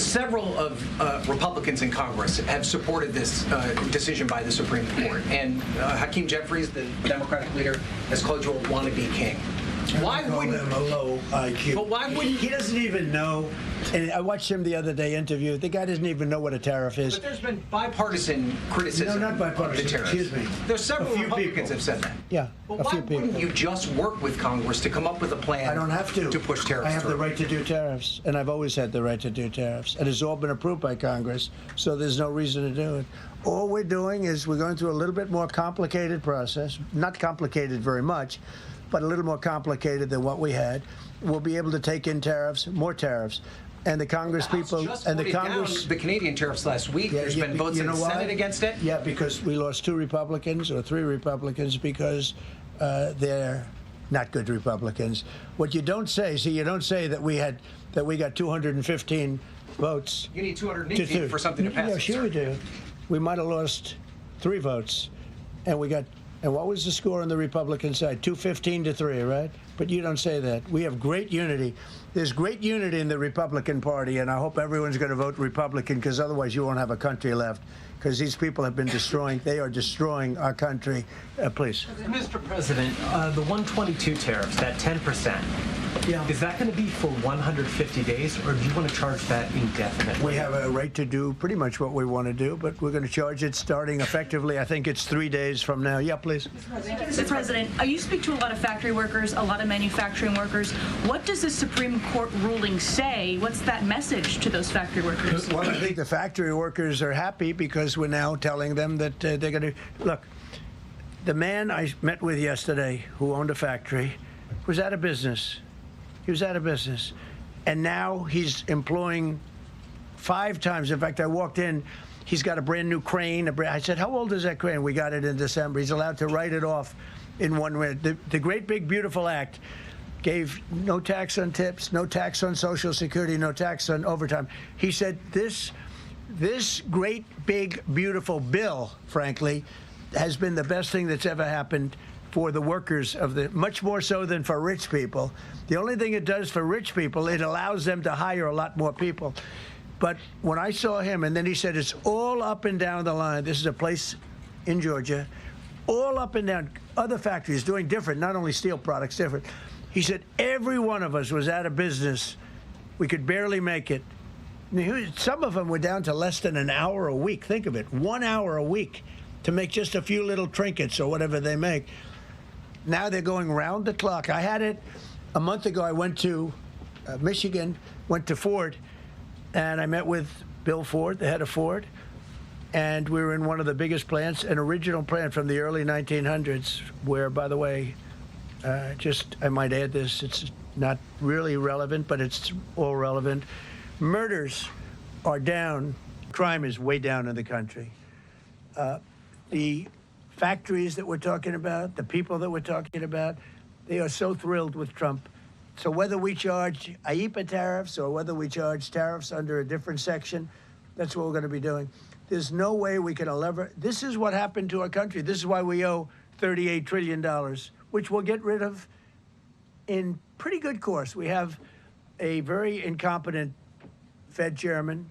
several of Republicans in Congress have supported this decision by the Supreme Court, and Hakeem Jeffries, the Democratic leader, has called you a wannabe king. Why wouldn't him a low IQ? But why wouldn't he doesn't even know? And I watched him the other day interview. The guy doesn't even know what a tariff is. But there's been bipartisan criticism. No, not bipartisan. Of the tariffs. Excuse me. There's several Republicans people have said that. Yeah, but why wouldn't you just work with Congress to come up with a plan? I don't have to push tariffs. I have through. the right to do tariffs, and I've always had the right to do tariffs, and it's all been approved by Congress. So there's no reason to do it. All we're doing is we're going through a little bit more complicated process. Not complicated very much, but a little more complicated than what we had. We'll be able to take in tariffs, more tariffs. And the Congress people and the Congress, the Canadian tariffs last week. There's been votes in the Senate against it. Yeah, because we lost 2 Republicans or 3 Republicans because they're not good Republicans. What you don't say, you don't say that we got 215 votes. You need 218 for something to pass. Yeah, sure we do. We might have lost 3 votes, and we got. And what was the score on the Republican side? 215 to 3, right? But you don't say that. We have great unity. There's great unity in the Republican Party, and I hope everyone's going to vote Republican, because otherwise you won't have a country left. Because these people have been destroying. They are destroying our country. Please. Mr. President, the 122 tariffs, that 10%, is that going to be for 150 days, or do you want to charge that indefinitely? We have a right to do pretty much what we want to do, but we're going to charge it starting effectively. I think it's 3 days from now. Yeah, please. Mr. President, you speak to a lot of factory workers, a lot of manufacturing workers. What does the Supreme Court ruling say? What's that message to those factory workers? Well, I think the factory workers are happy because we're now telling them that they're going to look. The man I met with yesterday, who owned a factory, was out of business. He was out of business, and now he's employing 5 times. In fact, I walked in. He's got a brand new crane. I said, "How old is that crane?" We got it in December. He's allowed to write it off in 1 minute. The Great Big Beautiful Act gave no tax on tips, no tax on Social Security, no tax on overtime. He said this great big beautiful bill, frankly, has been the best thing that's ever happened for the workers of the, much more so than for rich people. The only thing it does for rich people, it allows them to hire a lot more people. But when I saw him, and then he said it's all up and down the line. This is a place in Georgia, all up and down, other factories doing different, not only steel products, different. He said every one of us was out of business. We could barely make it. Some of them were down to less than an hour a week. Think of it, 1 hour a week to make just a few little trinkets or whatever they make. Now they're going round the clock. I had it a month ago. I went to Michigan, went to Ford, and I met with Bill Ford, the head of Ford, and we were in one of the biggest plants, an original plant from the early 1900s, where, by the way, I might add this, it's not really relevant, but it's all relevant. Murders are down. Crime is way down in the country. The factories that we're talking about, the people that we're talking about, they are so thrilled with Trump. So whether we charge IEEPA tariffs or whether we charge tariffs under a different section, that's what we're going to be doing. There's no way we can lever. This is what happened to our country. This is why we owe $38 trillion, which we'll get rid of in pretty good course. We have a very incompetent Fed chairman